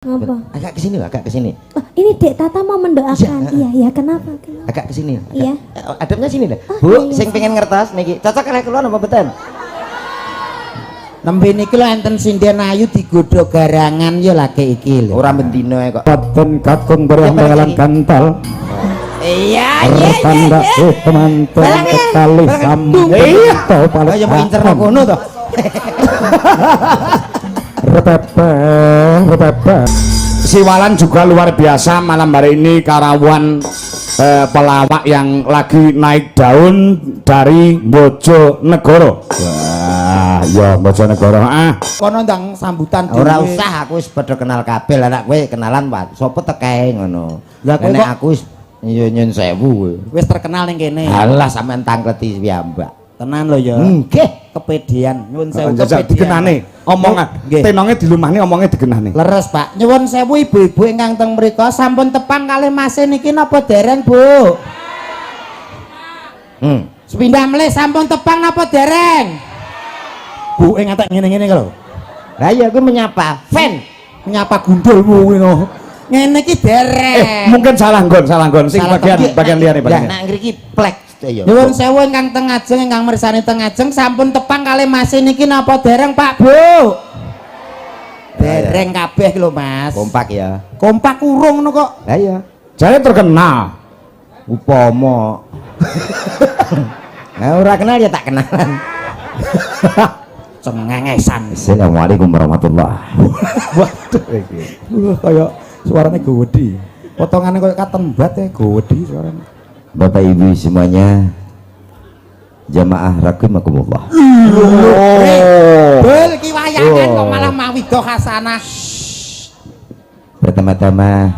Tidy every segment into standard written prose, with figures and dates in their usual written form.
Apa? Agak ke sini, agak ke sini. Oh, ini Dek Tata mau mendoakan. Iya, kenapa? Agak ke sini. Iya. Adabnya sini deh. Oh, Bu, iya. sing pengen ngertos niki. Cocok kalih kula napa mboten? Nembe niki lho enten sinden ayu digodho garangan ya lagi iki lho. Ora bendino kok. Paten kakung berembalan kantal. Iya, Tanda temanten kali sambung. Iya. Paling Ayo mau incer nang kono to. Repepe. Siwalan juga luar biasa malam hari ini Karawan pelawak yang lagi naik daun dari Bojonegoro. Wah, ya Bojonegoro Kono ndang sambutan Ora dhewe. usah, aku wis padha kenal kabeh. Lah nek kowe kenalan Pak, sapa tekae ngono. Lah, kowe nek kok- aku wis nyun sewu. Wis terkenal ning kene. Alah sampean tangkleti piyambak. Tenan lho ya. Nggih. Kepedean. Nyuwun sewu Jajak digenane omongan. Nggih. Tenonge dilumahne omongnya digenane. Leres, Pak. Nyuwun sewu ibu-ibu ingkang teng mriku sampun tepang kalih Mas niki napa dereng, Bu? Sepindah melih sampun tepang napa dereng? Bu ngatek ngene-ngene lho. Lah iya kowe menyapa. Fan. Nyapa gundulmu kuwi no. Ngene iki dereng. Mungkin salah nggon sing Salah bagian liyane Lah bagian. nek ngriki plek ya. Nyuwun sewu ingkang teng ajeng ingkang mirsani teng ajeng sampun tepang kalih Mas niki napa dereng, Pak, Bu? Dereng kabeh lho, Mas. Kompak ya. Kompak urung ngono kok. Lah iya. Jare terkenal. Upama. Nah, ora kenal ya tak kenalan. Cengengesan. Assalamualaikum warahmatullahi. Waduh iki. kayak suaranya gowedi. Potongannya kayak katembat ya, gowedi suaranya. Bapak Ibu semuanya, jamaah rahimakumullah. Bel ki wayangan kok malah mawidoh hasanah. Pertama-tama,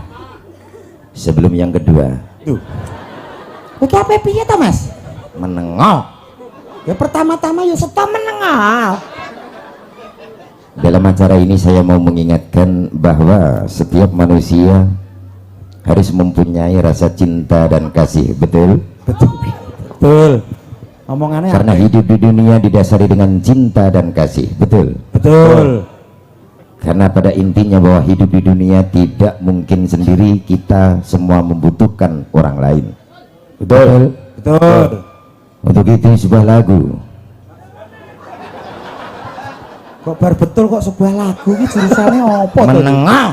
sebelum yang kedua, Tuh. Iki apa piye to, Mas? menengok. Ya pertama-tama ya seto menengah. Dalam acara ini saya mau mengingatkan bahwa setiap manusia harus mempunyai rasa cinta dan kasih, betul? Betul. Omongannya Karena hidup di dunia didasari dengan cinta dan kasih, betul? betul. Karena pada intinya bahwa hidup di dunia tidak mungkin sendiri, kita semua membutuhkan orang lain. Betul? Betul. Untuk itu sebuah lagu. Kok bar betul kok sebuah lagu ini jurusannya apa tuh? Menengah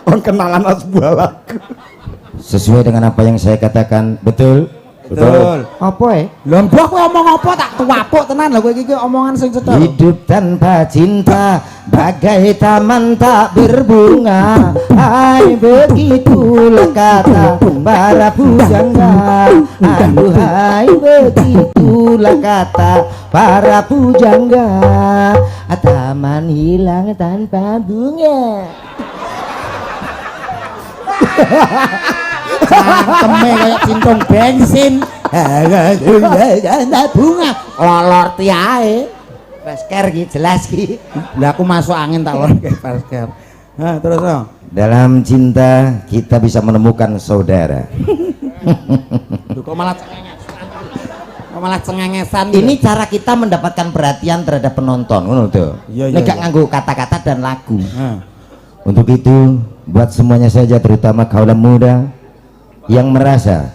On kenalan sebuah lagu. sesuai dengan apa yang saya katakan, betul? Betul. Apa Lho mbah kowe omong apa tak tuwapuk tenan lho kowe iki omongan sing cetha. Hidup tanpa cinta bagai taman tak berbunga. Hai begitulah kata para pujangga. Aduhai begitulah kata para pujangga. Taman hilang tanpa bunga. Cangkeme kayak cintung bensin. Bunga lolor tiae. Pasker gitu jelas gitu. Lah aku masuk angin tak lor kayak pasker. Nah, terus dong. Dalam cinta kita bisa menemukan saudara. Lho, kok malah cengengesan. Kok malah cengengesan. Ini cara kita mendapatkan perhatian terhadap penonton, ngono tuh. Iya, Ini iya, gak iya. nganggo kata-kata dan lagu. Nah, Untuk itu, buat semuanya saja, terutama kaum muda yang merasa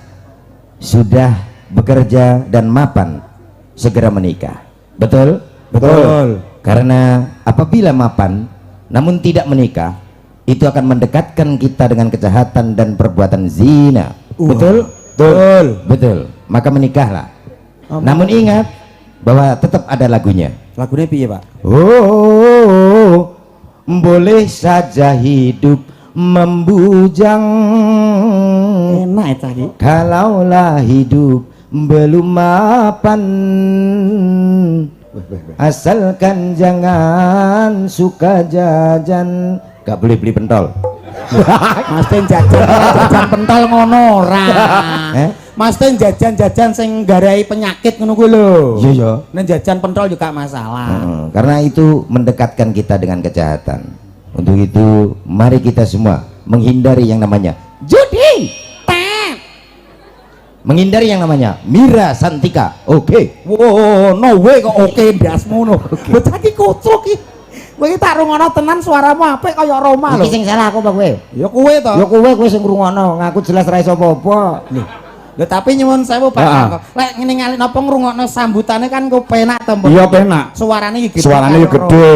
sudah bekerja dan mapan, segera menikah. Betul? betul. Karena apabila mapan namun tidak menikah, itu akan mendekatkan kita dengan kejahatan dan perbuatan zina. Betul? Betul. Betul. Maka menikahlah. Namun ingat bahwa tetap ada lagunya. Lagunya piye, Pak? Oh, boleh saja hidup membujang, Enak ya tadi. kalaulah hidup belum mapan. Asalkan jangan suka jajan. Gak boleh beli pentol. Mas Ten jajan pentol ngono ora. Mas Ten jajan sing garai penyakit ngono kuwi lho. Iya ya. Nek jajan pentol juga masalah. Karena itu mendekatkan kita dengan kejahatan. Untuk itu mari kita semua menghindari yang namanya judi, menghindari yang namanya Mira Santika. Oke. Wow, no way kok oke ndasmu no. Bocah iki kocok iki. Kowe iki tak rungono tenan suaramu apik kaya Roma lho. Iki sing salah aku apa kowe? Ya kowe to. Ya kowe sing ngrungokno, ngaku jelas ra iso apa-apa. Lho tapi nyuwun sewu Pak. Lek ngene ngali napa ngrungokno sambutane kan kok penak to. Iya penak. Suarane iki gede. Suarane ya gede.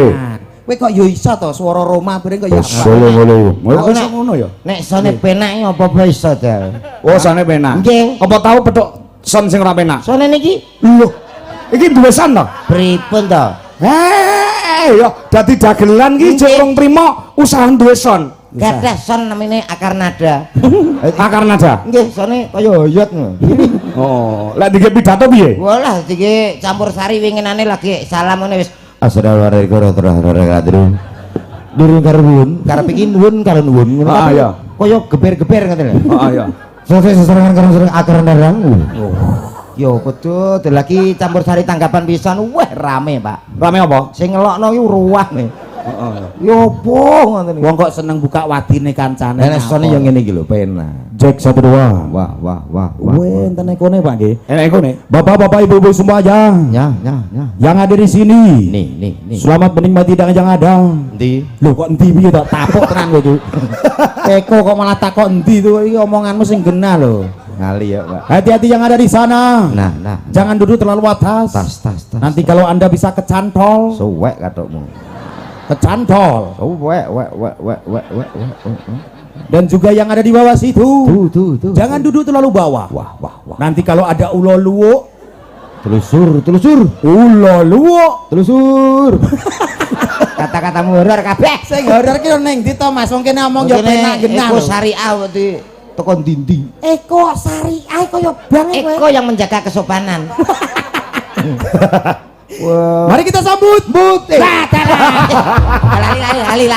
Kowe kok yo iso to swara Roma bareng kok yo apa. Ngono. Kok iso ngono ya? Nek sone penak iki apa-apa iso ta. Oh, sone penak. Nggih. Apa tahu petuk son sing ora penak? Sone niki Lho. Iki duwe son to? pripun to? Ya dadi dagelan ki jek urung trima usaha duwe son. Gadah son namine akar nada. Akar nada. Nggih, sone kaya oyot ngono. Oh, lek dike pidato piye? Walah iki campur sari winginane lagi salam ngene wis. Assalamualaikum warahmatullahi wabarakatuh. Durung karepun, karep iki nuwun karo nuwun ngono. Ah, iya. Kaya geber-geber ngoten lho. Heeh ya. Selesai seserangan karo sering akar narang. Yo kudu lagi campur sari tanggapan pisan. Wah, rame, Pak. Rame apa? Sing ngelokno iki ruwah nih. Heeh. Yo opo ngoten iki. Wong kok seneng buka wadine kancane. Nek sone yo ngene iki lho, penak. Jack 1 2. Wah. Wenten kene Pak nggih. Enak iku nih. Bapak-bapak ibu-ibu semua aja Ya. yang ada di sini. Nih. Selamat menikmati hidangan yang ada. Endi? Loh kok endi piye tok tapuk tenan kowe tuh. Eko kok malah takok endi to iki omonganmu sing genah lho. Ngali ya, Pak. Hati-hati yang ada di sana. Nah. Jangan duduk terlalu atas. Tas. Nanti kalau Anda bisa kecantol, Suwek katokmu. kecantol. Suwek. Dan juga yang ada di bawah situ. Tuh. Jangan duduk terlalu bawah. Wah. Nanti kalau ada ulo luwo, Telusur. ulo luwo, Telusur. Kata-katamu horor kabeh. Sing horor ki ning ndi to Mas? Wong kene omong yo penak genah Eko lho. syariah wedi teko dindi. Eko syariah kaya banget kowe. Eko yang menjaga kesopanan. Wah. mari kita sambut. Lali.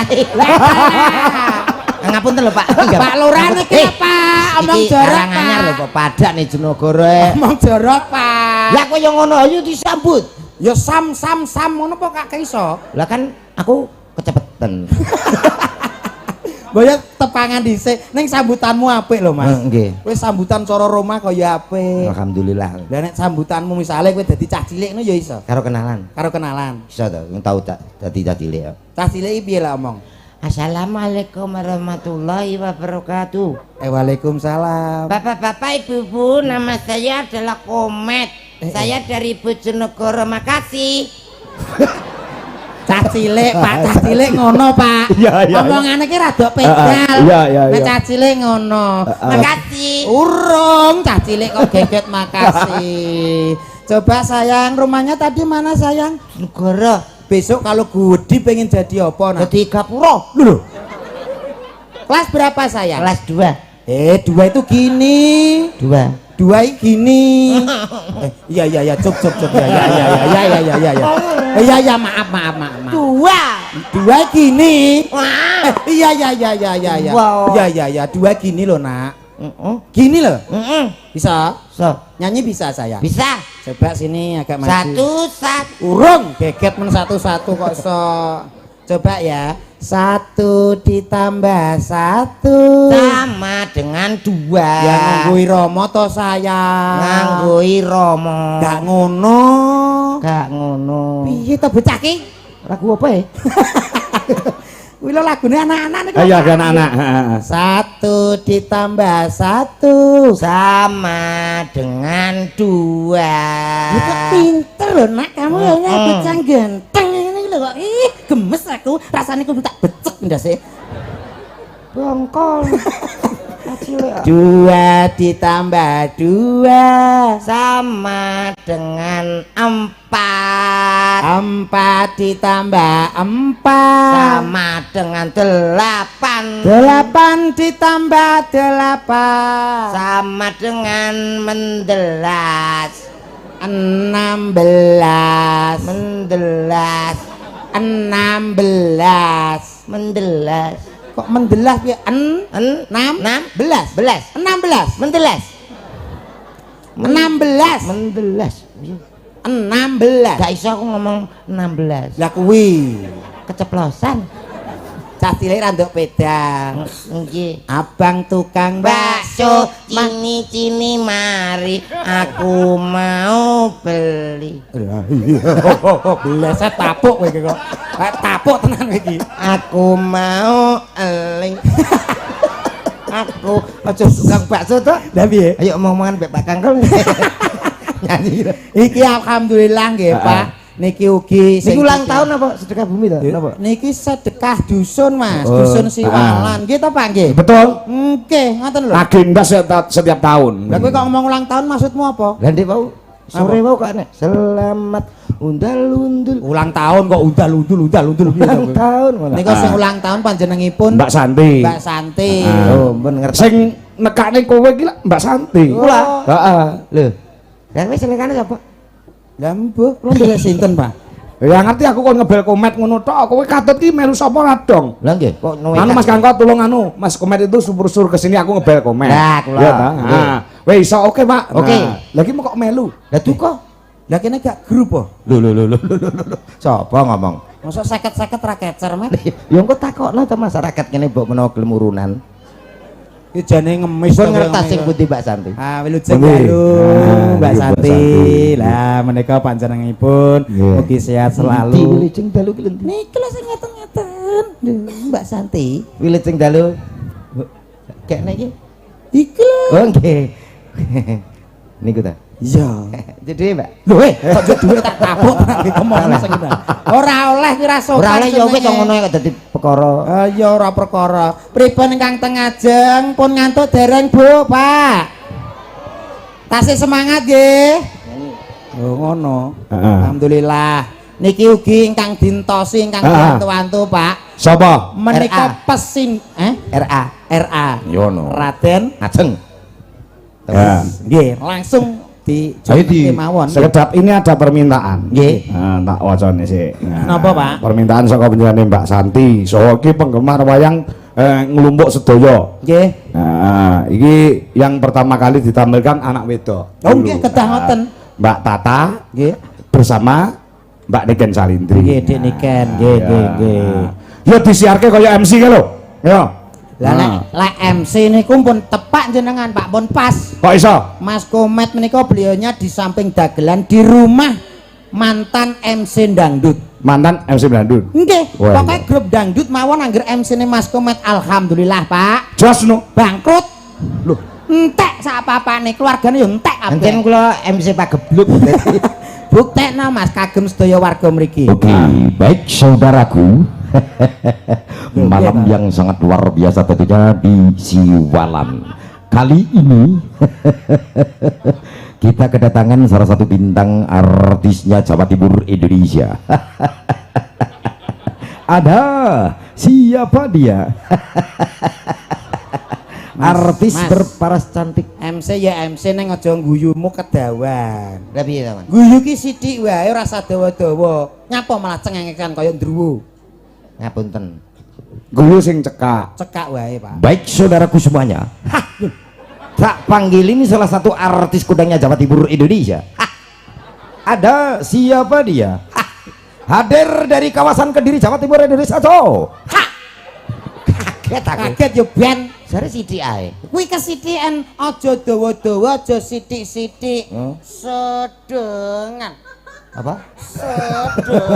Ngapunten lho Pak. Pak Lurah niki apa? Omong jorok Pak. Anyar lho Pak. kok padak nih Jenogoro. Omong jorok Pak. Lah kok yo ngono ayo disambut. Ya sam ngono kok gak iso. Lah kan aku kecepetan. Boyo tepangan dhisik ning sambutanmu apik lho Mas. Nggih. Kowe sambutan cara Roma kaya apik. Alhamdulillah. Lah nek sambutanmu misale kowe dadi cah cilik ngono ya iso. Karo kenalan. Karo kenalan. Bisa to, yang tahu dadi cilik ya. Cah cilik iki piye lah omong? Assalamualaikum warahmatullahi wabarakatuh. Waalaikumsalam. Bapak-bapak, ibu-ibu, nama saya adalah Komet. Saya dari Bojonegoro, makasih. Cah cilik, Pak, cah cilik ngono, Pak. Iya. Omongane ki rada pedal. Iya. Nek cah cilik ngono. Makasih. Urung, cah cilik kok geget makasih. Coba sayang, rumahnya tadi mana sayang? Negara. Besok kalau Gudi pengen jadi apa nak? Jadi Gapura. Dulu. Kelas berapa sayang? Kelas 2. 2 itu gini. 2. 2 ini gini. Iya, cuk. Iya, maaf. 2. 2 gini. Wah. Iya. Wow. Iya, 2 gini loh nak. Gini loh. Bisa? So, Nyanyi bisa sayang? bisa. Coba sini agak maju. 1. Urung, geget men 1 kok so. Coba ya. 1 ditambah 1 Sama dengan 2. Ya nganggui Romo to sayang. Nganggui Romo. Gak ngono. Piye to bocah ki? Lagu apa ya? Kuwi lho lagune anak-anak niku. Iya, anak-anak. 1 ditambah 1 Sama dengan 2. Itu pinter loh nak, kamu ya bocah ganteng ini lho kok. Ih, gemes aku. Rasane kudu tak becek ndase. Bongkol. 2 ditambah 2 Sama dengan 4. 4 ditambah 4 Sama dengan 8. 8 ditambah 8 Sama dengan 16. 16 Kok mendelas piye? 16 Gak iso aku ngomong 16. Lah kuwi Keceplosan. cah cilik ra nduk pedang. Nggih. Abang tukang bakso, cini mari, aku mau beli. Bleset tapuk kowe iki kok. Tapuk tenan kowe iki. Aku mau eling. Aku aja tukang bakso to. Lah piye? Ayo omongan mbek Pak Kangkol. Nyanyi. Iki alhamdulillah nggih, Pak. Niki ugi Niki ulang tahun apa sedekah bumi to? Napa? Niki sedekah dusun, Mas. Dusun Siwalan. Nggih to, Pak nggih? Betul. Nggih, ngoten lho. Agenda setiap tahun. Lah kowe kok ngomong ulang tahun maksudmu apa? Lah ndek wau sore wau kok nek selamat undal-undul. Ulang tahun kok undal-undul Ulang tahun ngono. Niku sing ulang tahun panjenengipun Mbak Santi. Mbak Santi. Oh, ben ngerti. Sing nekane kowe iki lak Mbak Santi. Kula. Heeh. Lho. Lah wis senengane sapa? Lah mbuh, kula ndelok sinten, Pak? Ya ngerti aku kon ngebel komet ngono tok. Kowe katut ki melu sapa ra dong? Lah nggih, kok Anu Mas Kangko tolong anu, Mas Komet itu sur kesini aku ngebel komet. Lah, kula. Ya ta. Nah, wis iso oke, Pak. Oke. Nah, lagi mau kok melu. Lah duka. Lah kene gak grup apa? Lho. Sapa ngomong? Mosok 50-50 ra kecer, Mas. Ya engko takokno to masyarakat kene mbok menawa gelem urunan. Ki jane ngemis Pun ngertas sing putih Mbak Santi. Ah, wilujeng dalu Mbak Santi. Lah menika panjenenganipun mugi sehat selalu. Wilujeng dalu ki lendi? Niki lho sing ngeten-ngeten. Mbak Santi. Wilujeng dalu. Kekne iki. Iki lho. Oh nggih. Niku ta. Iya. Jadi Mbak. Lho kok yo duwe tak tabuk tenan iki ngomong sing ngono. Ora oleh ki ra sopan. Ora oleh ya wis kok ngono kok dadi perkara. Ya ora perkara. Pripun ingkang teng ajeng pun ngantuk dereng, Bu, Pak? Tasih semangat nggih. Oh ngono. Alhamdulillah. Niki ugi ingkang dintosi ingkang wantu-wantu, Pak. Sapa? Menika pesin RA. Yono. Raden Ajeng. Ya. nggih langsung di Ayo di mawon. sekedap ini ada permintaan. Nggih. Nah, tak wacane sik. Nah, Napa, Pak? Permintaan saka panjenengan Mbak Santi. Soho iki penggemar wayang nglumpuk sedaya. Nggih. Nah, iki yang pertama kali ditampilkan anak wedok. Oh nggih kedah ngoten. Mbak Tata Nggih. bersama Mbak Niken Salindri. Nggih, Dik Niken. Nggih, nggih. Ya disiarke kaya MC ka lho. Ya. Lah nek MC niku pun tepak jenengan Pak, pun pas. Kok iso? Mas Komet menika beliaunya di samping dagelan di rumah mantan MC dangdut. Mantan MC Blandut. Nggih, Wah, pokoknya grup dangdut mawon angger MC-ne Mas Komet alhamdulillah, Pak. Jos no. Bangkrut. Loh, entek sak apa-apane keluargane yo entek Enten kabeh. kula MC Pak Gebluk. Buktekna Mas kagem sedaya warga mriki. Oke, baik saudaraku. Malam yang sangat luar biasa tentunya di Siwalan. Kali ini kita kedatangan salah satu bintang artisnya Jawa Timur Indonesia. Ada siapa dia? Artis Mas. berparas cantik. MC ya MC neng aja guyumu kedawan. Lah piye ta, Mas? Guyu ki sithik wae ora usah dawa-dawa. Nyapa malah cengengekan kaya ndruwo. Ngapunten. Guyu sing cekak. Cekak wae, Pak. Baik saudaraku semuanya. Tak panggil ini salah satu artis kudangnya Jawa Timur Indonesia. Ada siapa dia? Hadir dari kawasan Kediri Jawa Timur Indonesia. Kaget aku. Kaget yo ben. Sare sithik ae. Kuwi kesithikan aja dawa-dawa, aja sithik-sithik. Hmm? Sedengan. Apa? Sedeng.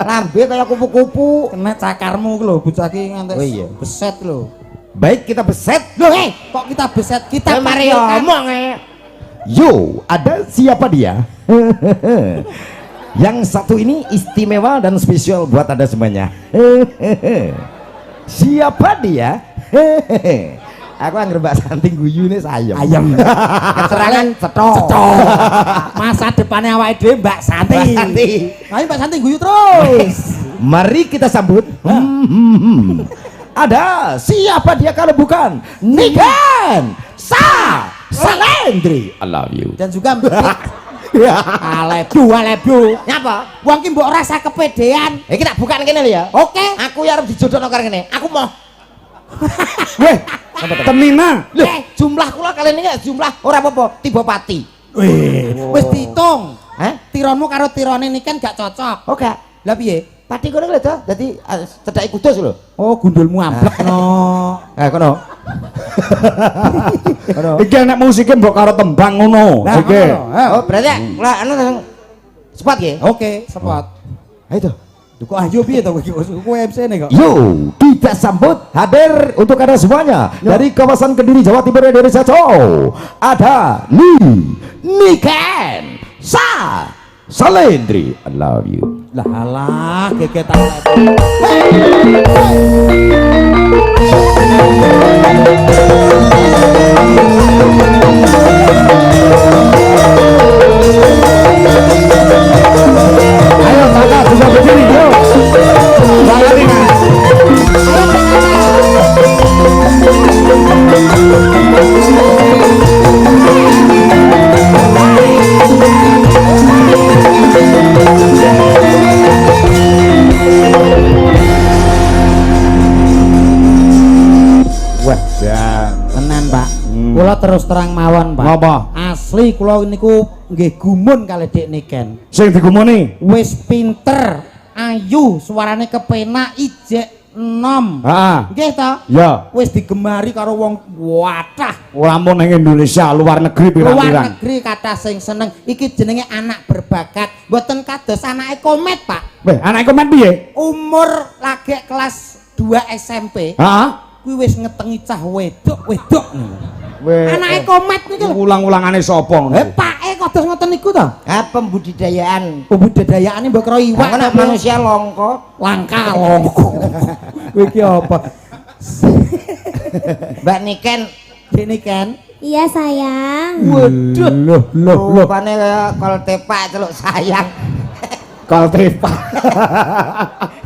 Lambe kayak kupu-kupu. Kena cakarmu ku lho, bocah ki nganti Oh iya. beset lho. Baik kita beset. Loh, kok kita beset? Kita Mari panggilkan. ngomong. Yo, ada siapa dia? Yang satu ini istimewa dan spesial buat Anda semuanya. Siapa dia? Aku anggar Mbak Santi guyune sayang. Ayam. Keterangan cetok. Masa depannya awake dhewe Mbak Santi. Mbak Santi. Ayo Mbak Santi guyu terus. Mari kita sambut. Ada siapa dia kalau bukan Niken Salindri. I love you. Dan juga alebu. Nyapa? Wong ki mbok rasa kepedean. Kita bukan kene lho ya. Oke. Aku ya arep dijodohno karo kene. Aku mau. Weh, temina. Jumlah kula kali ini jumlah ora apa-apa, tiba pati. Wis diitung. Hah? Tironmu karo tirone Niken gak cocok. Oke. Lah piye? pati kono lho to. Dadi cedhake kudus lho. Oh, gundulmu amblek no. Kono. Iki enek musike mbok karo tembang ngono. Nah, Iki. Oh, berarti lah anu langsung spot nggih. Oke, spot. Ayo to. Kok ayo piye to kowe MC ne kok? Yo, kita sambut hadir untuk Anda semuanya dari kawasan Kediri, Jawa Timur, Indonesia. Ada Niken Salendri. I love you. Lah alah, gegetan. Ayo kakak bisa berdiri yuk. Balik ini. Wah, Tenan, Pak. Kula terus terang mawon, Pak. Napa? Asli kula niku nggih gumun kali Dik Niken. Sing digumuni. Wis pinter, ayu, suarane kepenak, ijek enom. Heeh. Nggih to? Ya. Wis digemari karo wong wathah. Lamun ning Indonesia, luar negeri Luar pirang-pirang. negeri kata sing seneng. Iki jenenge anak berbakat. Mboten kados anake Komet, Pak. Weh, anak komen piye? Umur lagi kelas 2 SMP. Heeh. Kuwi wis ngetengi cah wedok niku. Weh. Anake Komet niku lho. Ulang-ulangane sapa ngono? Pake kados ngoten niku to. pembudidayaan. Pembudidayaane mbok karo iwak Mana tapi manusia longko. langka longko. Kuwi ki apa? Mbak Niken, Dik Niken. Iya sayang. Waduh, rupane kaya kol tepak celuk sayang. Kal trepa.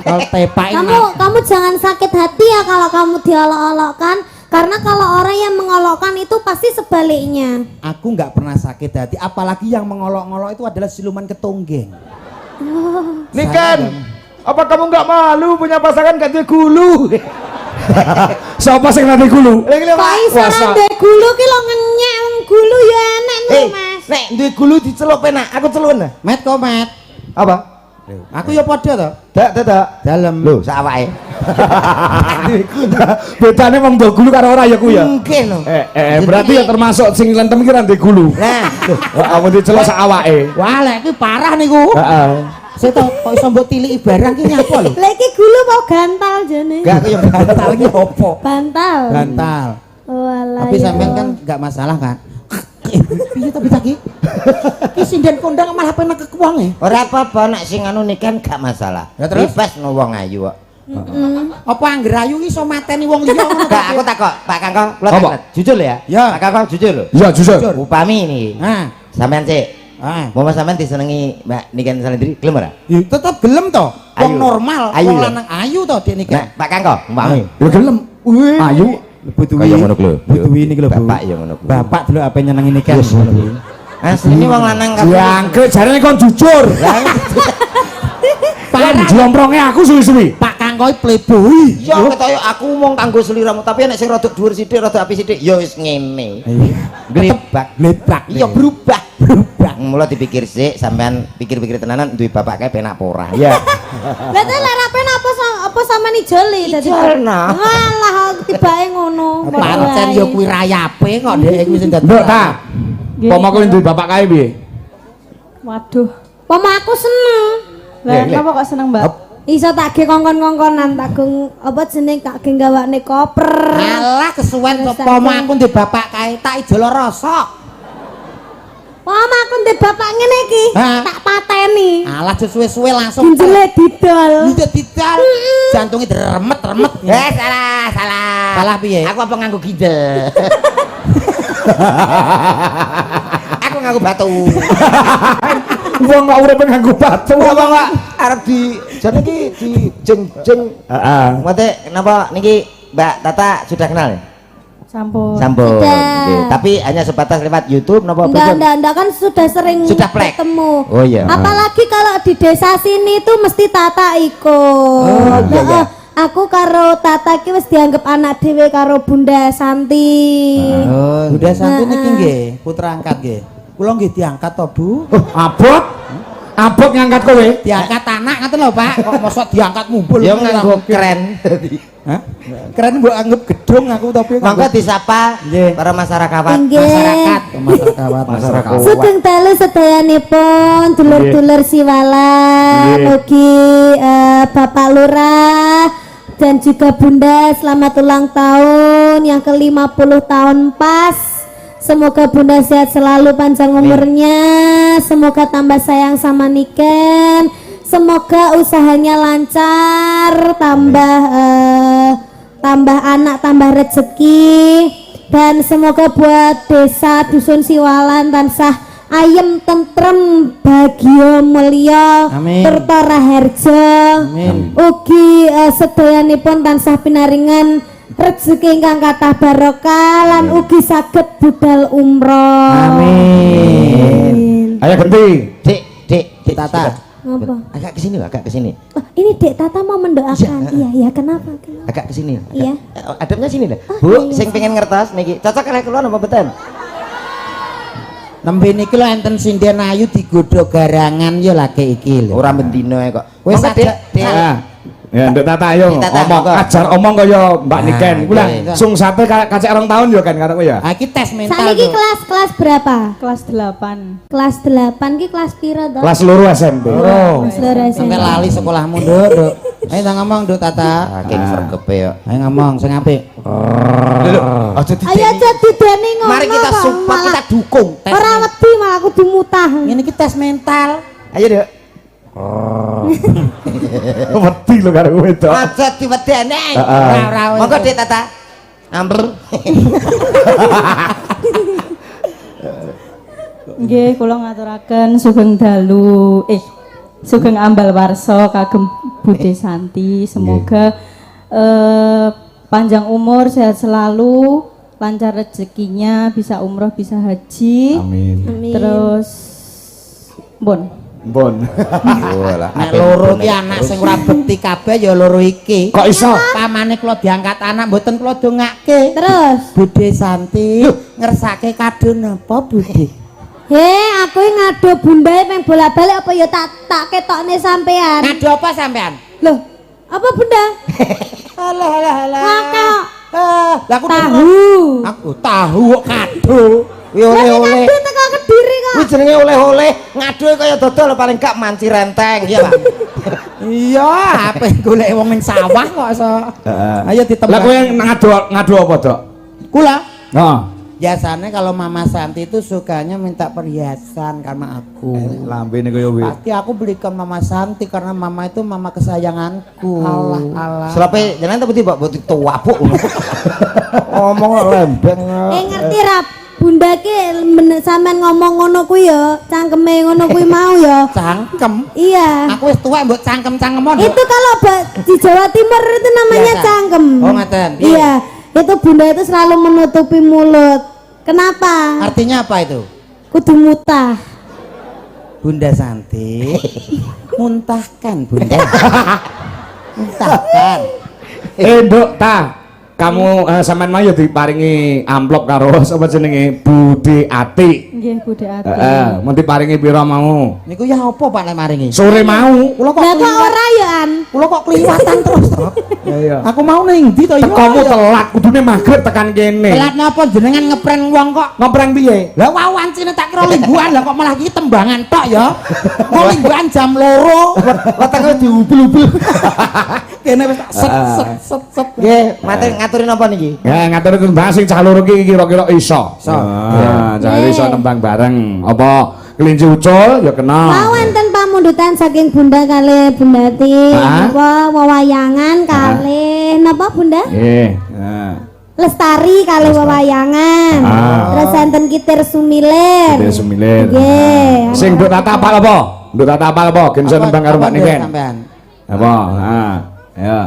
Kalau tepak Kamu jangan sakit hati ya kalau kamu diolok-olokkan, karena kalau orang yang mengolokkan itu pasti sebaliknya. aku nggak pernah sakit hati, apalagi yang mengolok-ngolok itu adalah siluman ketonggeng. Niken, apa kamu nggak malu punya pasangan gak duwe gulu? Siapa sing nanti gulu? Kok iso nang gulu ki lo ngenyek wong gulu ya enek nih, Mas. Nek duwe gulu dicelup penak, aku celun. Met Komet, Apa? aku ya padha to. Tak. Dalem. Lho, sak awake. Bedane wong ndok gulu karo ora ya ku ya. Mungkin lho. Berarti ya termasuk sing lentem ki ra ndek gulu. Nah, Aku dicelok sak awake. Wah, lek iki parah niku. Heeh. Saya tau kok iso mbok tiliki barang ki nyapa lho. Lah iki gulu mau gantal jane. enggak aku yang Bantal iki opo? Bantal. Bantal. Walah. Tapi sampean kan enggak masalah kan? Piye tapi taki? Ki sinden kondang malah penak kekuwange. ora apa-apa nek sing anu Niken gak masalah. Ya, terus? Bebas no wong ayu kok. Apa angger ayu ki iso mateni wong liya ngono Enggak, aku takok, Pak Kangko, kula Apa? takok. Jujur lho ya. Ya. Pak Kangko jujur lho. Ya jujur. Upami nih. Nah, Sampean sik. ah. Sampean disenengi Mbak Niken Salendri, gelem ora? Ya, tetep gelem to. Wong Ayu. normal, Ayu wong ya? lanang ayu to Dik Niken. Nah, Pak Kangko, umpami. Ya gelem. Wih. Ayu. Butuh Kaya ngono ku lho. Butuh ini ku lho, Bu. Bapak ya ngono ku. Bapak dulu apa nyenengi Niken. Asline wong lanang kabeh. Jangkrik jarene kon jujur. Kan jlomprongnya aku suwi-suwi. Pak Kangkoi playboy. Ya ketoyo aku mung kanggo seliramu, tapi nek sing rada dhuwur sithik, rada apik sithik, ya wis ngene. Glebak. Lebak. Iya berubah. Mula dipikir sik, sampean pikir-pikir tenanan duwe bapak kae penak apa ora. Ya. Berarti lek rapen apa sama nih joli dadi. Ijolna. Walah tibake ngono. Pancen yo kuwi rayape kok dhek iki sing dadi. Nduk ta. Pomo kowe duwe bapak kae piye? Waduh. Pama aku seneng. Lah kenapa kok seneng, Mbak? Iso tak ge kongkon-kongkonan tak gung apa jeneng tak ge gawakne koper. Alah kesuwen kok pomo aku ndek bapak kae tak ijolo rosok. Pama aku ndek bapak ngene iki Hah? tak pateni. Alah suwe-suwe langsung Ginjele didol. Tidak didal. Jantungnya diremet-remet. Salah. Salah piye? Aku apa nganggo gindel? Aku nganggo batu. Wong kok urip nganggo batu. Apa kok arep di jane iki di jeng-jeng. Heeh. Mate napa niki Mbak Tata sudah kenal ya? Sampun. Sampun. Sudah. Nggih. Tapi hanya sebatas lewat YouTube napa apa? Enggak kan sudah sering Sudah plek. ketemu. Oh iya. Apalagi kalau di desa sini tuh mesti Tata ikut. Oh, iya, iya. Aku karo Tata ki wis dianggap anak dhewe karo Bunda Santi. Oh. Bunda Santi niki nggih, putra angkat nggih. Kula nggih diangkat to, Bu. Abot. Abot ngangkat kowe. Diangkat anak ngoten lho, Pak. Kok mosok diangkat mumpul. Ya nganggo keren. Hah? Keren mbok anggap gedung aku tapi Monggo disapa para masyarakat. masyarakat. Masyarakat. Sugeng dalu sedayanipun dulur-dulur Siwalan, ugi Bapak Lurah dan juga Bunda, selamat ulang tahun yang ke-50 tahun pas. Semoga Bunda sehat selalu, panjang umurnya, semoga tambah sayang sama Niken, semoga usahanya lancar, tambah anak, tambah rezeki, dan semoga buat desa Dusun Siwalan tansah ayem, tentrem, bahagia, mulia, Amin. turta raharja. Amin. Ugi sedayanipun tansah pinaringan rezeki ingkang kathah barokah lan ugi saged budal umroh. Amin. Ayo ganti. Dek Tata. Apa? agak ke sini, agak ke sini. Oh, ini Dek Tata mau mendoakan. Iya, kenapa? Agak ke sini. Iya. Adabnya sini dah. Oh, Bu, iya. sing pengen ngertos niki. Cocok kalih kula napa mboten? Nembe niki lho enten sinden ayu digodho garangan ya lagi iki lho. Ora bendina kok. Wis Monggo, aja. Dek. Ya. Ya nduk Tata ayo Nduk Tata, ngomong monggo. ajar omong kaya Mbak Niken. Nah, Pulang iya. sungsate kacek 2 tahun yo kan karo ya. Ah iki tes mental. Saiki lho. kelas berapa? Kelas 8. Kelas 8 ki kelas pira to? Kelas loro SMP. Oh. Saudara Sampai saya. lali sekolahmu, Nduk. Ayo ta ngomong, Nduk Tata. Saking sregepe yo. Ayo ngomong sing apik. Aja Ayo aja dideni ngono. Mari kita kok, support, malah kita dukung. ora wedi malah kudu mutah. Ini ki tes mental. Ayo, Dek. Wedi lho karo kowe to. Aja diwedeni. Ora Monggo Dek Tata. Amber. Nggih, kula ngaturaken sugeng dalu sugeng ambal warsa kagem Bude Santi. Semoga panjang umur, sehat selalu, lancar rezekinya, bisa umroh, bisa haji. Amin. Terus Bon. Bon. Walah, Nek loro ki anak sing ora bekti kabeh ya loro iki. Kok iso? Pamane kula diangkat anak mboten kula dongake. Terus, Bude Santi ngersake kado napa Bude? he aku ngado Bunda peng bolak-balik apa ya tak ketokne sampean. Ngado apa sampean? Loh, apa Bunda? Alah alah alah. Kakak. Lah aku Tahu. Aku tahu kok kado. Kuwi oleh-oleh. Ngado teko Kediri kok. Kuwi jenenge oleh-oleh. Ngadoe kaya dodol paling gak manci renteng, iya, Pak. Iya, apa golek wong ning sawah kok iso. Ayo ditembak. Lah kowe ngadu apa, Dok? Kula Heeh. biasanya kalau Mama Santi itu sukanya minta perhiasan karena aku. Lambene kaya kowe. Pasti aku belikan Mama Santi karena Mama itu mama kesayanganku. Allah Allah. Selape jenengan tiba-tiba butuh tuwapuk. Ngomong lembeng. Ngerti ra Bunda ki sampean ngomong ngono kuwi ya, cangkeme ngono kuwi mau ya. Cangkem. Iya. Aku wis tuwek mbok cangkem-cangkemon. Itu kalau di Jawa Timur itu namanya Biasa. cangkem. Oh, ngaten. Iya. Itu Bunda itu selalu menutupi mulut. Kenapa? Artinya apa itu? Kudu mutah. Bunda Santi muntahkan Bunda. Muntahkan. Nduk ta. Kamu sampean mau ya diparingi amplop karo sapa jenenge Bude Ati. Nggih, Bude Ati. Heeh, mau diparingi pira mau? Niku ya apa Pak nek maringi? Sore mau. Kula kok Lah kok kliwat. ora ya An? Kula kok kliwatan terus. Toh? Iya. Aku mau ning ndi to ya? Tekomu telat, kudune magrib tekan kene. Telat napa jenengan ngeprank wong kok? Ngopreng piye? Lah wawancine tak kira lingguhan lah kok malah iki tembangan tok ya. Kok lingguhan jam 2. Wetenge diubul-ubul. Kene wis tak set. Nggih, ngaturin apa niki? Ya ngatur tembang sing cah loro iki kira-kira iso. Ah, cah iso tembang bareng. Apa kelinci ucul ya kena. Mau enten pamundutan saking Bunda kali Bundati. Ah. Apa wewayangan kali napa Bunda? Nggih. Nah. Lestari kali wewayangan. Ah. Terus enten Kitir Sumilir. Kitir Sumilir. Nggih. Sing Nduk Tata apal apa? Nduk Tata apal apa? Gen iso tembang karo Mbak Niken. Sampean. Apa? Ha. Ya.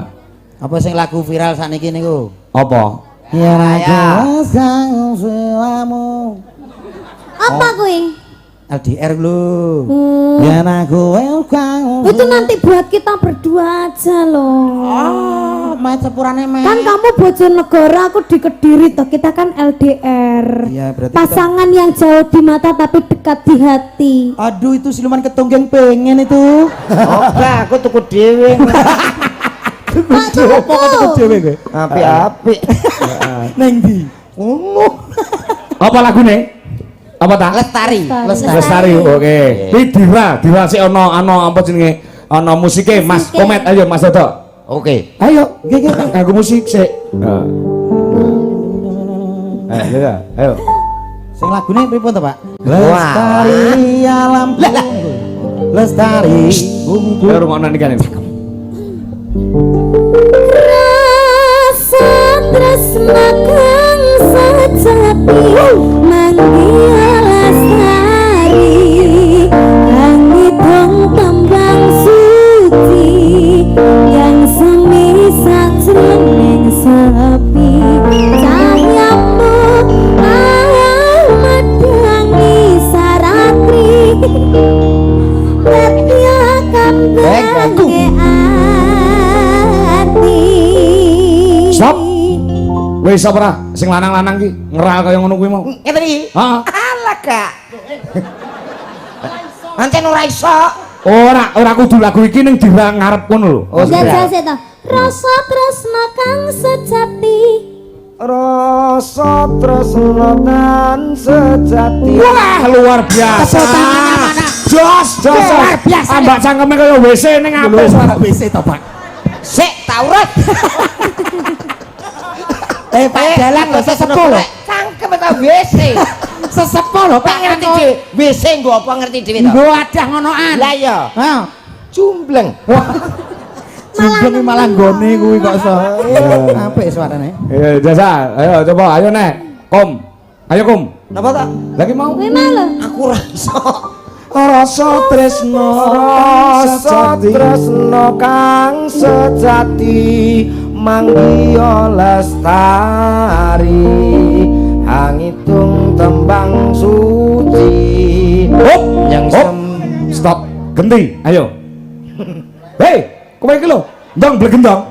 Apa sing lagu viral sakniki niku? Apa? Ya sang suamu. Apa kuwi? LDR lu. Hmm. Ya aku kau. Itu nanti buat kita berdua aja loh. Oh, main sepurane main. Kan kamu Bojonegoro, aku di Kediri toh. Kita kan LDR. Iya, berarti Pasangan yang jauh di mata tapi dekat di hati. Aduh, itu siluman ketonggeng pengen itu. Oke, aku tuku dhewe. Pak tuku. Tuku dhewe kowe. Apik-apik. Neng ndi? Apa lagune? Apa ta? Lestari. Lestari. Oke. Kuwi dira sik ana apa jenenge? Ana musike, Mas. Musike. Komet ayo Mas Dodo. Oke. Ayo, nggih nganggo musik sik. Ayo. Sing lagune pripun to, Pak? Lestari alam. Lestari. Ayo rungokno niki kan. Rasa tresna kang sejati manggia lestari langit dong tembang suci yang semi sajroning sepi cahayamu medangi saratri letya kambange ati. Stop. Wis ora sing lanang-lanang ki ngeral kaya ngono kuwi mau. Ngeten iki. Heeh. Alah, Kak. Ancen ora iso. Ora kudu lagu iki ning dira ngarep kono lho. Oh, Jajal sik to. Rasa tresna kang sejati. Rasa tresna tan sejati. Wah, luar biasa. Jos. Luar biasa. Ambak cangkeme kaya WC ning apes. WC to, Pak. Sik taurat. Pak Dalang lho sesepuh lho. Cangkem ta WC. Sesepuh lho, Pak Tak ngerti ngerti. dhewe. WC nggo apa ngerti dhewe to? Nggo adah ngonoan. Lah iya, Ha. jumbleng. Jumbleng malah nggone kuwi kok iso. Apik suarane. Ya jasa, ayo coba ayo nek. Kom. Ayo Kom. Napa ta? Lagi mau. Kuwi mah lho. Aku ora iso. Rasa tresno kang sejati manggiya lestari hangitung tembang suci yang Stop. Genti. Ayo. Hei, kowe iki lho. Ndang blegendang.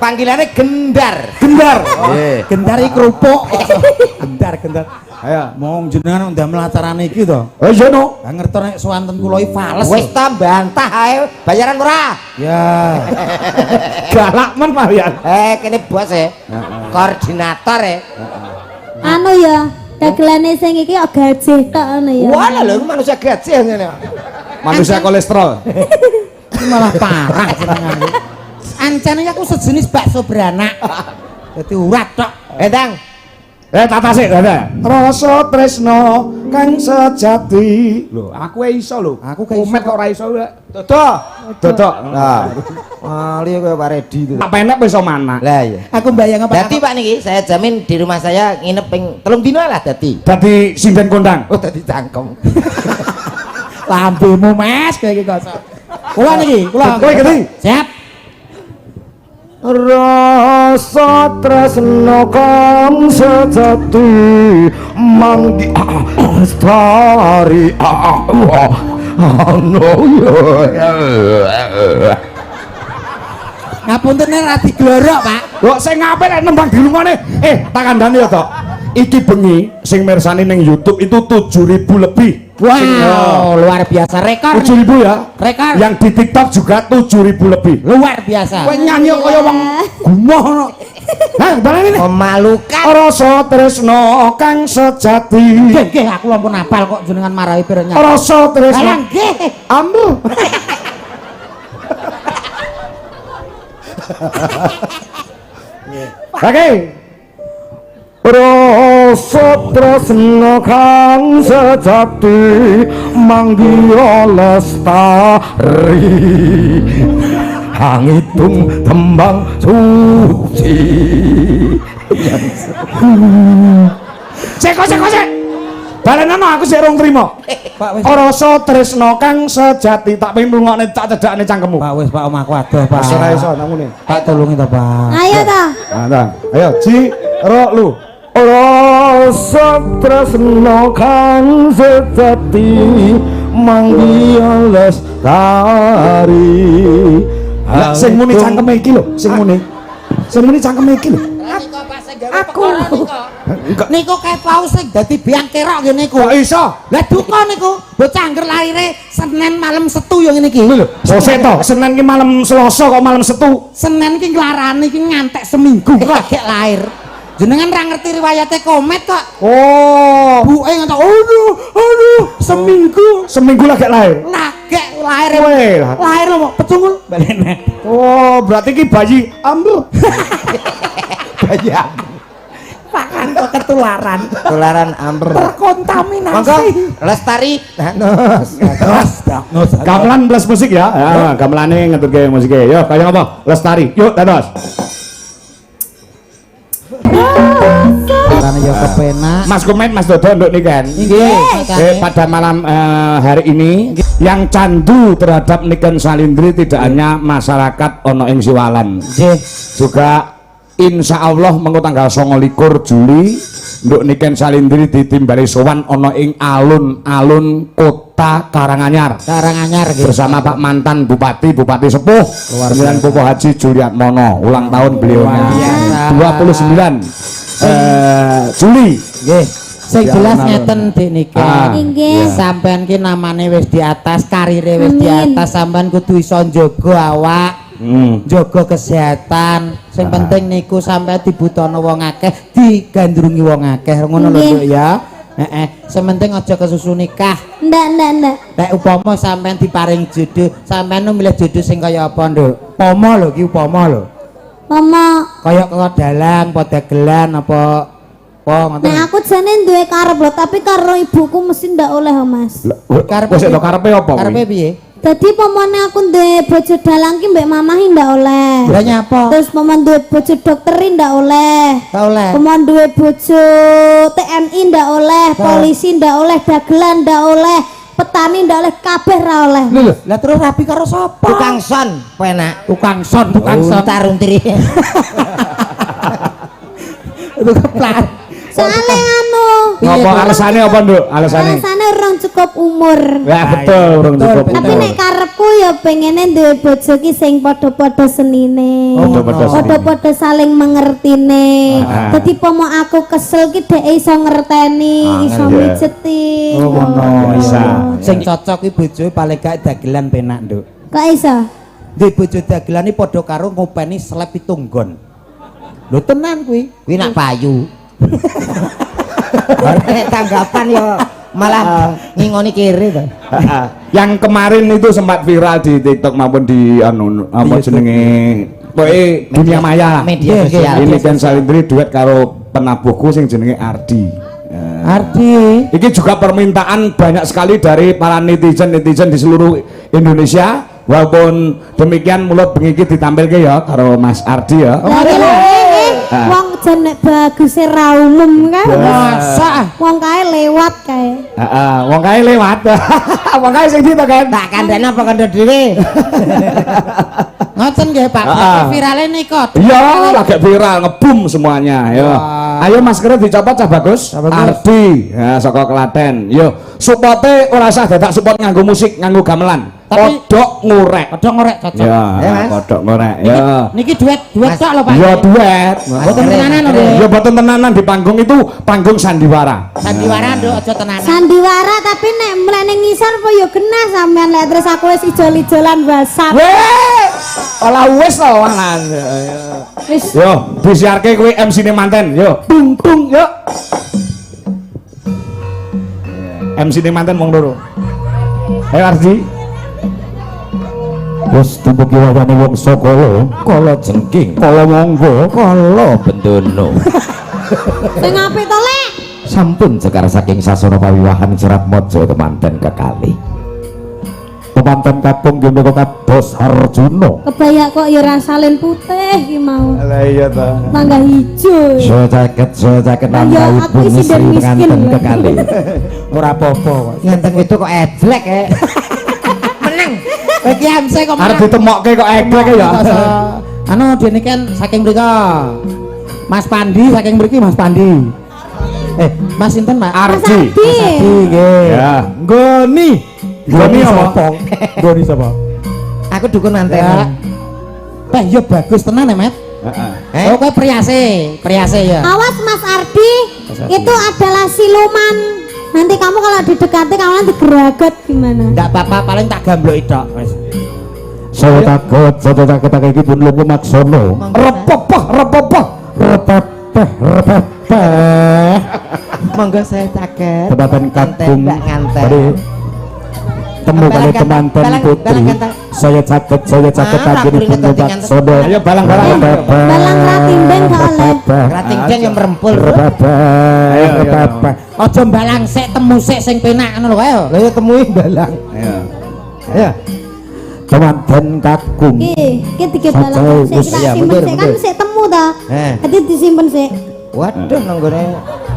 panggilannya gendar. Gendar. Gendari kerupuk. Gendar. Ayo. Mong jenengan ndamel acarane iki to. Oh iya no. Ha ngerti nek swanten kula iki fales. Wis ta bantah ae, bayaran ora? Ya. Galak men Marian. Kene bos koordinator Anu ya, dagelane sing iki kok gajih tok ngono ya. Wah lho manusia gajah ngene. Manusia kolesterol. Iki malah parah jenengan iki. Ancane aku sejenis bakso beranak. Dadi urat tok. Endang. Tata sik, Tata. Rasa tresno kang sejati. Lho, aku iso lho. Aku gak iso. Komet kok ora iso ya. Dodok. Nah. Wali kowe Pak Redi itu. Tak penek iso mana. Lah iya. Aku mbayang apa? Dadi Pak niki saya jamin di rumah saya nginep ping 3 dino lah dadi. Dadi sinden kondang. Oh dadi cangkem. Lambemu Mas kayak iki kok. Kula niki, kula. Kowe gede. Siap. Rasa tresno kang sejati manggi lestari Ngapunten nek ra diglorok, Pak. Kok sing ngape lek nembang dilungane? Tak kandhani ya, Tok. Iki bengi sing mirsani ning YouTube itu 7.000 lebih. Wow, luar biasa rekor. 7.000 ya. Rekor. Yang di TikTok juga 7.000 lebih. Luar biasa. Kowe nyanyi kaya wong gumoh ngono. Hah, balane ini. Memalukan. Rasa tresno kang sejati. Nggih, aku lampun apal kok jenengan marahi pireng nyanyi. Rasa tresno. Alah nggih. Ambu. Oke. Rasa tresno kang sejati manggiya lestari hangitung tembang suci. Cek. Balenono aku sik rong trimo. Pak wis. Rasa tresno kang sejati tak pengen ngrungokne tak cedhakne cangkemmu. Pak wis Pak omahku adoh, Pak. Ora iso namune. Pak tulungi to, Pak. Ayo ta. Ayo, Ji, ro lu. Rasa rasa tresno kang sejati manggiya lestari. Lah sing muni cangkeme iki lho, sing muni cangkeme iki lho. Aku niku kae pau sing dadi biang kerok ngene niku. Kok iso? Lah duka niku, bocah angger laire Senin malam Setu ya ngene iki. Lho, sose to, Senin ki malam Selasa kok malam Setu. Senin ki nglarani ki ngantek seminggu kok gek lair. Jenengan ra ngerti riwayate komet kok. Oh, Buke ngono. Aduh, seminggu lagi lahir. Lagek lair. Weh, Lair lho pecungul. Balene. oh berarti ki bayi ambruk. Bayi Pakan kok ketularan. tularan amber. Monggo Terkontaminasi. Lestari. Gamelan plus musik ya. Ya, gamelane ngeturke musike. Yo, kaya apa? Lestari. Yuk, dados. Karena ya kepenak. Mas Kumet, Mas Dodo nduk niken. Nggih. Pada malam hari ini yang candu terhadap Niken Salindri tidak hanya masyarakat ono ing Siwalan. Juga insya Allah mengko tanggal 29 Juli nduk Niken Salindri ditimbali sowan ono ing alun-alun kota Karanganyar bersama Pak mantan Bupati Sepuh Pemilihan Bapak Haji Juliat Mono ulang tahun beliaunya 29 Juli. Nggih. Sing jelas ngeten Dik Niken. Nggih. Sampean ki namane wis di atas, karire wis di atas, sampean kudu iso njaga awak. Jaga kesehatan. Sing penting niku sampai dibutono wong akeh, digandrungi wong akeh. Ngono lho Nduk ya. Sementing aja kesusu nikah. Ndak. Nek upama sampean diparing jodoh, sampean milih jodoh sing kaya apa, Nduk? Upama lho ki upama lho. Mama, Kaya dalang, dagelan apa ngoten. nek aku jane duwe karep lho, tapi karo ibuku mesti ndak oleh, Mas. Karepe Wis karepe apa? Karepe piye? Dadi pamane aku duwe bojo dalang ki mbek mamahi ndak oleh. Lah nyapa? Terus paman duwe bojo dokteri ndak oleh. Ta oleh. Paman duwe bojo TNI ndak oleh, polisi ndak oleh, dagelan ndak oleh, petani ndak oleh, kabeh ra oleh. Lah terus rapi karo sapa? Tukang son, penak. Tukang son. Untar-untiri. Itu keplat. Soale anu, Ngapa alasane apa, Nduk? Alasane. alasannya orang cukup umur. Ya betul, urung cukup. Tapi nek karepku ya pengene duwe bojo ki sing padha-padha senine. Padha-padha saling mengertine. Dadi pomo aku kesel ki dhek iso ngerteni, iso mijeti. Oh ngono bisa. Sing cocok ki bojo paling gak dagelan penak, Nduk. Kok iso? Duwe bojo dagelan iki padha karo ngopeni seleb pitung nggon. Lho tenan kuwi. Kuwi nak payu. Nek tanggapan yo malah ngingoni kiri to. Yang kemarin itu sempat viral di TikTok maupun di apa jenenge pokoke dunia maya. Media sosial. Ini kan Salindri duet karo penabuhku sing jenenge Ardi. Ardi. Ini juga permintaan banyak sekali dari para netizen di seluruh Indonesia. Walaupun demikian mulut bengiki ditampilke ya karo Mas Ardi ya. Wong jenek baguse ra umum kan. Masa Wong kae lewat kae. Heeh, wong kae lewat. Wong kae sing di to kan. Tak kandhane apa kandha dhewe? ngoten nggih Pak. Virale nika. Iya, lagi viral ngebum semuanya. Yo. Ayo maskernya dicopot cah bagus. Ardi, ya saka Klaten. Yo, supote ora usah dadak support nganggo musik, nganggo gamelan. Kodok ngorek. Kodok ngorek cocok. Ya, kodok ngorek. Ya. Niki duet tok lho Pak. Ya duet. Boten tenanan lho. Ya boten tenanan di panggung itu panggung sandiwara. Sandiwara Nduk aja tenanan. Sandiwara tapi nek mlene ngisor apa ya genah sampean lek terus aku wis ijol-ijolan WhatsApp. Weh, olah wis to wanan. Wis Yo, disiarke kuwi MC-ne manten. Yo, bung bung yo. MC-ne manten wong loro. Ayo Ardi. Wes tumbuki wawane wong Sokolo, kala jengking, kala monggo, kala bendono. sing apik to lek. Sampun cekar saking sasana pawiwahan Serat Mojo temanten kekalih. Temanten kapung nggih menika kados Arjuna. Kebaya kok ya ra salin putih ki mau. Lah iya ta. Mangga ijo. So jaket Ya, nambah aku isi dan miskin penganten lho. kekalih. Ora apa-apa kok. Nganteng itu kok edlek Menang. Iki MC kok Arep ditemokke kok eglek ya. Anu dene kan saking mriko. Mas Pandi saking mriki Mas Pandi. Mas sinten, Mak? Ardi. nggih Ya. Goni Goni apa? Goni sapa Aku dukun antena. Teh yo bagus tenan ya, Mat. Eh? Oh, kowe priase ya. Awas Mas Ardi, itu adalah siluman. Nanti kamu kalau didekati kamu nanti geragat gimana? Enggak apa-apa, paling tak gamblok tok, Mas. Saya takut iki pun lupa maksono. Repepeh. Repepeh. monggo saya caket Tebakan kakung Mbak nganten tadi temu kali Balang temanten balang- putri. balang ganteng. Saya caket Ah, tadi tak pun boleh lupa ganti sodo. Ayo balang-balang. Balang ratimbeng gak oleh. ratingdeng yang merempul Repepeh. Aja mbalang sik temu sik sing penak ngono lho kae. lha ya temui balang Ayo. ayo Temanten kakung. Iki tiga balang Satu, sik kita iya, simpen mundur, sik kan mundur. sik temu ta. Nanti disimpen sik. waduh nanggone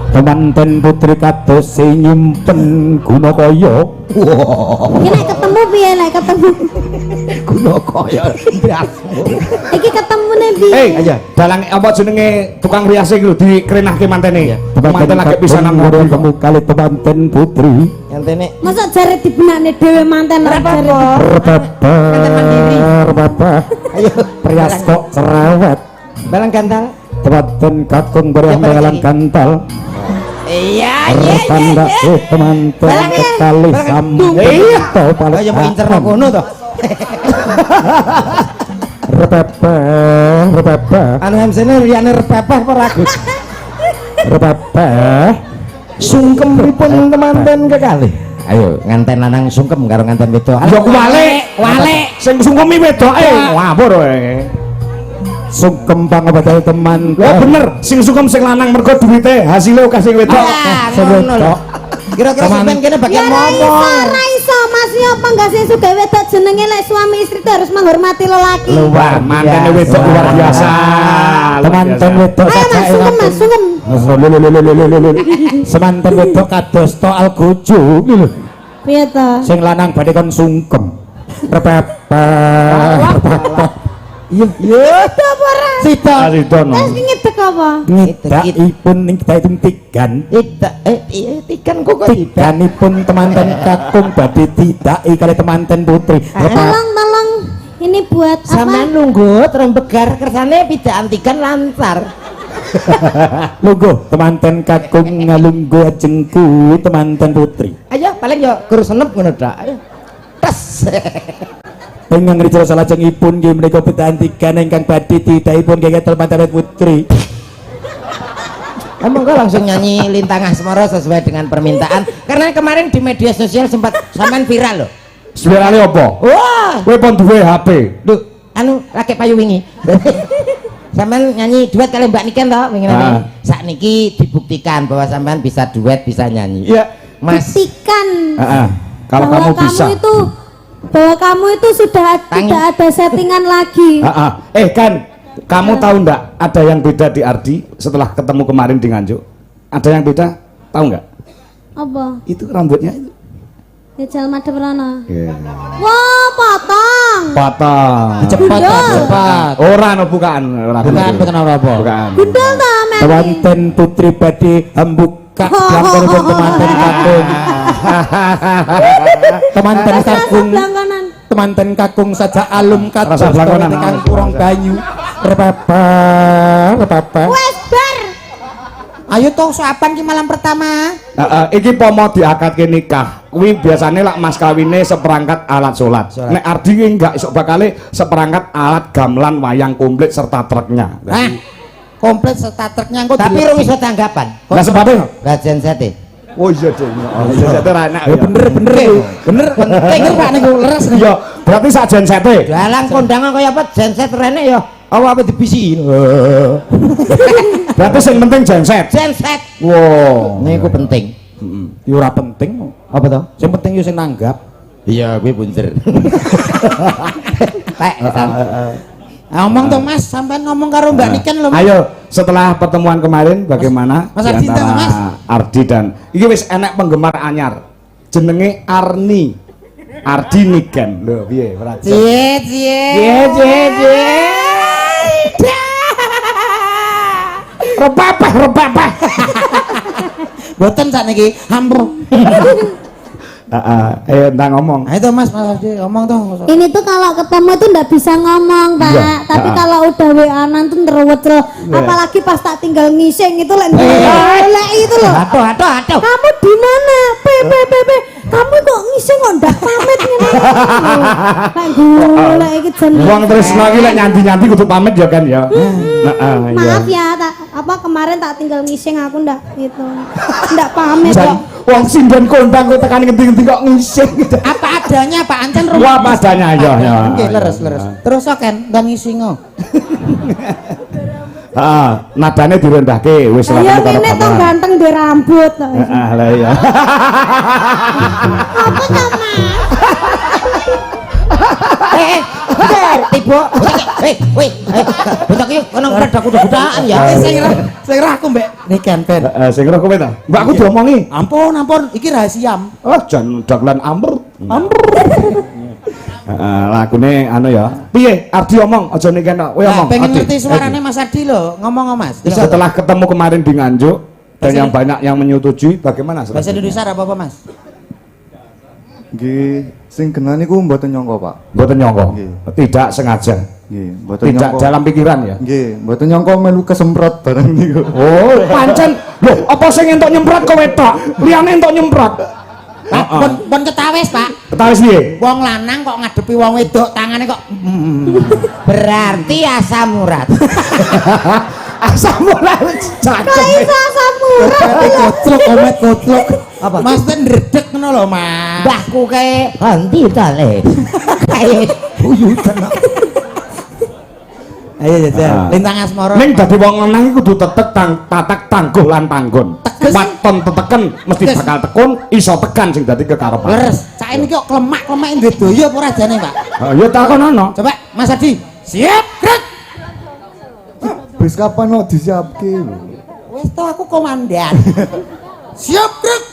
Temanten putri kados sing nyimpen guna kaya. Iki nek ketemu piye nek ketemu? guna kaya Iki ketemune piye? Hei, Ayo. dalang apa jenenge tukang rias iki lho dikrenahke mantene. Temanten Manten lagi pisanan kakung ngono. temu kali temanten putri. ngentene Masa jare dibenakne dhewe manten ora jare. Repepeh. ayo Prias kok cerewet. balang ganteng Temanten kakung beriang Ya, balik dalam lagi. kantal. iya Tanda temanten sekali sambung. Iya. Paling ayo mau incer nang kono to repepeh. anu hamsene riyane repepeh apa ragus Repepeh. sungkem pripun temanten kekali ayo nganten lanang sungkem karo nganten wedok Ya wale. Sing sungkemi wedoke. Ngawur kowe. Sungkem pangobatan teman. Lho bener, sing sungkem sing lanang mergo duwite hasile akeh sing wedok. ngono lho kira-kira sampean kene bagian Ya ngomong ora iso Mas yo apa enggak sing suka wedok jenenge lek suami istri itu harus menghormati lelaki. Wah, mantene wedok luar biasa. Temanten wedok Ayo Mas sungkem Mas sungkem. Semanten wedok kados to algojo lho. Piye to? Sing lanang badhe kon sungkem. Repepeh. iya Itu apa ora? Sida. Aridono. Wes ki ngedek apa? Ngidakipun ning datum tigan. ikan kok tidak Tiganipun temanten kakung badhe didaki kali temanten putri. Tolong ini buat sampean apa? nunggu terus begar kersane pidak antikan lancar Lungguh temanten kakung ngalungguh ajengku temanten putri. ayo paling yo guru senep ngono dak ayo tes Ingkang ricala salajengipun nggih menika pitantikan ingkang badhe didhahipun nggih temanten putri. emang kok langsung nyanyi Lintang Asmara sesuai dengan permintaan karena kemarin di media sosial sempat sampean viral loh Sebenarnya apa? wah Kowe pon duwe HP. duh anu laki payu wingi sampean nyanyi duet kali Mbak Niken toh wingi Ah. sak niki dibuktikan bahwa sampean bisa duet bisa nyanyi Iya. Mas Buktikan Kalau bahwa kamu bisa. bahwa kamu itu sudah Tangi. tidak ada settingan lagi. Kan kamu tahu ndak ada yang beda di Ardi setelah ketemu kemarin di Nganjuk? Ada yang beda? Tahu nggak? Apa? Itu rambutnya itu. Rijal Madebrana. Iya. Wah, potong. Patah. Cepat Gundul. cepat. Ora no bukan. Ora Bukan apa. Bukan. Gundul ta, Meli? Temanten putri badhe ambuka langkonipun temanten kakung. Temanten Rasa kakung. belangkonan. Temanten kakung saja alum kados Rasa belangkonan. ingkang kurang banyu. Repepeh. Wes bar. Ayo toh suapan ki malam pertama. Iki pomo diakadke nikah. Kuwi biasane lak mas kawine seperangkat alat salat. Nek Ardi ki enggak esuk bakale seperangkat alat gamelan wayang komplit serta truknya. Hah? Komplit serta truknya engko tapi rung iso tanggapan Lah sebabnya lah jensete oh iya deh. Oh iya deh enak. Bener penting Pak niku leres niku. Iya, berarti sak jensete. dalang kondangan kaya apa genset rene ya apa dibisiin Berarti sing penting genset. genset Wow. niku penting Ya ora penting. apa toh Sing penting yo sing nanggap. iya gue buncer Pak Ngomong toh Mas, sampean ngomong karo Mbak Niken lho. Ayo, setelah pertemuan kemarin bagaimana Mas di Ardi antara enten, Mas? Ardi dan iki wis enek penggemar anyar. Jenenge Arni. Ardi Niken. Lho, piye? Praja. Cie. Repapah. Boten sakniki hampur. Ayo entah ngomong. Ayo Mas Ardi ngomong toh. Ini tuh kalau ketemu tuh ndak bisa ngomong, Pak. Iya. Tapi kalau udah WA-an tuh ngeruwet loh. Apalagi pas tak tinggal ngising itu lek itu loh. Aduh. Kamu di mana? P. Kamu kok ngising kok ndak pamit ngene. Pak golek iki jeneng. Wong tresno iki lek nyanti-nyanti kudu pamit ya kan ya. Heeh, iya. Maaf ya, kemarin tak tinggal ngising aku ndak gitu. Ndak pamit kok. Wong sinden kondang kok tekan ngendi-ngendi kok ngising gitu. Apa adanya Pak Ancen Wah, apa adanya ya. Nggih, leres. Terus kok kan dan ngisingo. Heeh, nadane direndahke wis ora Ayo karo ngene to ganteng di rambut. Heeh, lah iya. Apa to, Mas? Tiba. Woi. Bentak iki ono pedak-pedakan ya. Sing ra aku mbek niken ben. Heeh, sing kira kowe ta? Mbak aku diomongi. Ampun, iki rahasia. Oh, jan daglan amber. Heeh, lakune anu ya. Piye? Ardi omong, aja niken tok. Kowe omong. Pengen Ardi. ngerti suarane Mas Ardi lho, ngomong Mas. Setelah ketemu kemarin di Nganjuk dan yang banyak yang menyetujui, bagaimana? Bahasa Indonesia apa Mas? Nggih, sing genah niku mboten nyangka, Pak. Mboten nyangka. Nggih. Tidak sengaja. Nggih, mboten Tidak nyangka. dalam pikiran ya. Nggih, mboten nyangka melu kesemprot bareng niku. Oh, pancen. Loh, apa sing entuk nyemprot kowe tok? Liyane entuk nyemprot. Pak, pun ketawis, Pak. Ketawis piye? Wong lanang kok ngadepi wong wedok tangane kok berarti asam urat. Asam urat cacem. Bisa samurai. Kotlok. Apa? Mas ten ndredeg ngono lho, Mas. Mbahku kae ganti tale. Kae uyutan. Ayo jajal. Lintang asmara. Ning dadi wong lanang iku kudu tetek tatak tangguh lan tanggon. Waton teteken mesti bakal tekun, iso tekan sing dadi kekarepan. Leres. Saiki kok klemak-klemak ndek doyo apa ora jane, Pak? Ya takonono. Coba Mas Adi. Siap, gerak. Wis kapan kok disiapke lho. Wis to aku komandan. Siap, gerak.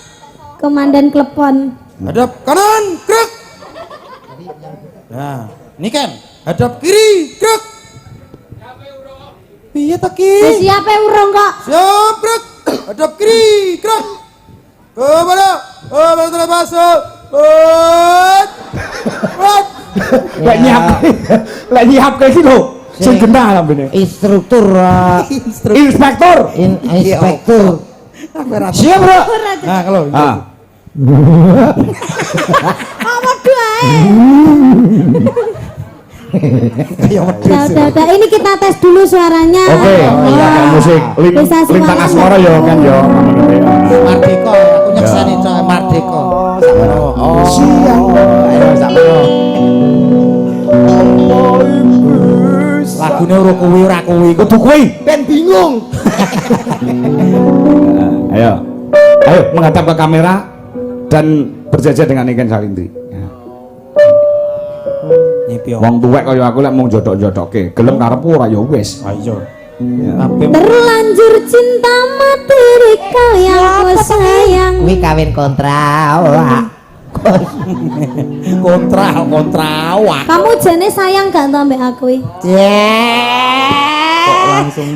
Komandan klepon. Hadap kanan, gerak. Nah, ini kan hadap kiri, gerak. Iya tak Wis ki. siap urung kok. Siap, gerak. Hadap kiri, gerak. Kemana? Betul masuk. Lek nyiap kayak gitu sing genah lambene. Instruktur Inspektur. inspektur. Siap, Bro. Nah, kalau Apa doae? Udah. Ini kita tes dulu suaranya. Oke, iya kan musik. Bisa Lintang semangat. asmara ya kan ya. Mardika, aku nyekseni coy Mardika. Oh, siap. Ayo sakmono. Lagune ora kuwi. Kudu kuwi. Ben bingung. Ayo menghadap ke kamera dan berjajar dengan Niken Salindri. Wong tuwek kaya aku lek mung jodok-jodokke, gelem karepku ora ya wis. Ayo. Terlanjur cinta mati di kau yang ku sayang. Kuwi kawin kontra. Kontra wah. Kamu jane sayang gak tau mbek aku iki?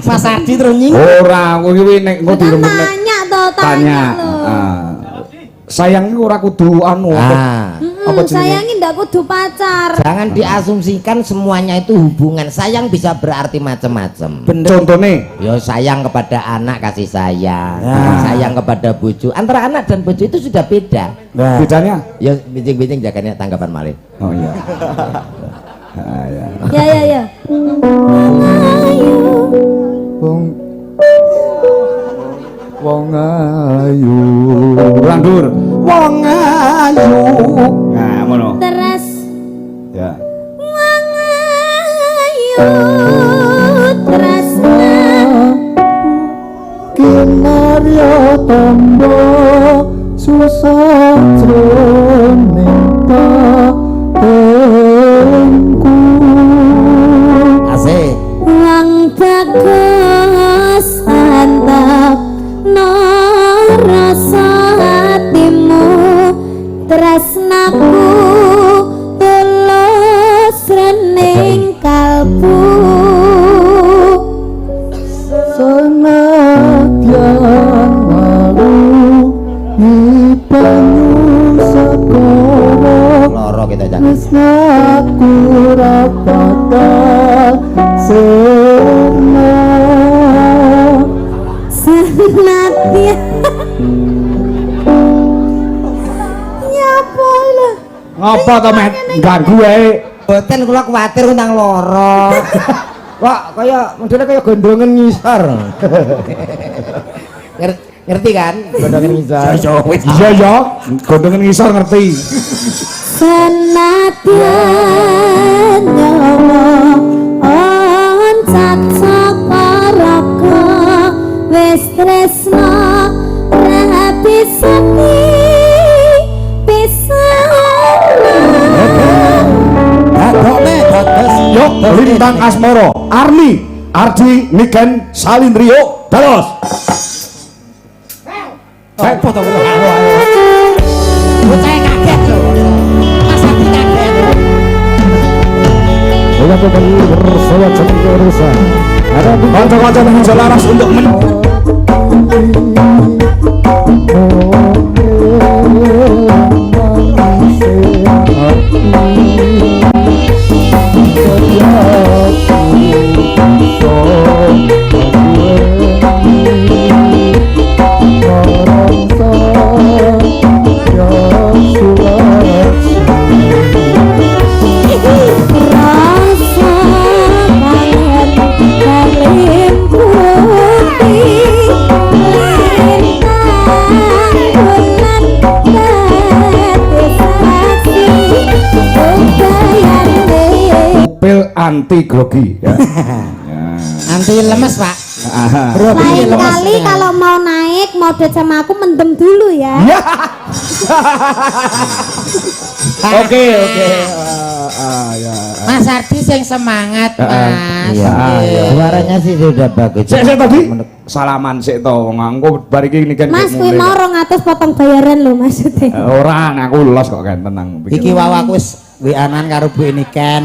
Mas Adi terus nying. Ora, kuwi nek engko Kita diremuk tanya toh, tanya. tanya loh. Sayang iku ora kudu anu. Apa jenenge? Sayangi ndak kudu pacar. Jangan diasumsikan semuanya itu hubungan. Sayang bisa berarti macam-macam. Contone Yo sayang kepada anak kasih sayang, sayang kepada bojo. Antara anak dan bojo itu sudah beda. bedanya. Ya bincang-bincang jaganya tanggapan malih. Oh iya. Ya. Ayo. Wong ayu. Landur. Wong ayu. Nah, ngono. Terus Ya. ayo tresna Kinarya tombo susah jroning patengku. Asik. wong bagus antap no rasa hatimu tresnaku tulus rening kalbu Senadyan malu saja. tresnaku ra bakal sirna Senatya. Nyapa lho. Ngapa to Met ganggu ae Boten kula kuwatir undang loro. Kok kaya modelnya kaya gondongan ngisor. Ngerti kan? Gondongan ngisor. iya ya gondongan ngisor ngerti Senadyan nyawa oncat saka raga wis tresna rapi sepi pisan Dadokne dados yuk lintang asmoro Arni Ardi Niken Salindrio dalos apa to kula? Bocah kaget lho. Mas Adi kaget. Bola kembali bersama Cendika Urusan. Ada kanca-kanca yang jalaras untuk rasa kangen kalim putih lintang bulan saksi udayane pil anti grogi ya. Anti lemes, Pak. Aha. lain kali kalau mau naik mau date sama aku mendem dulu ya. Oke. Mas Ardi sing semangat, Mas. Iya, suaranya sih sudah bagus. Saya tadi salaman sik to wong engko bar iki niken Mas kuwi mau 200 potong bayaran lho maksudnya. ora aku los kok kan tenang Iki wawaku wis WA-an karo Bu Niken.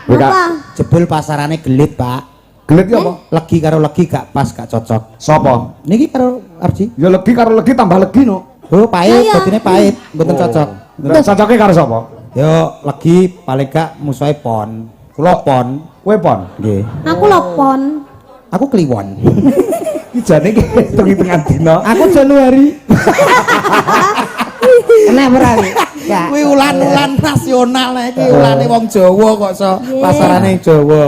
Apa? Jebul pasarane gelit, Pak. gelit ya apa Legi karo legi gak pas, gak cocok. sapa Niki karo Ardi. ya legi karo legi tambah legi no Oh, pahit, Iya. dadine pahit, mboten cocok. cocoknya karo sapa Yo legi paling gak musuhe pon. Kula pon. kowe pon Nggih. Aku lopon. Aku kliwon. iki jane iki hitung-hitungan dina Aku Januari. Kena berani. Kuwi ulan-ulan nasional iki ulane wong Jawa kok so pasarane Jawa.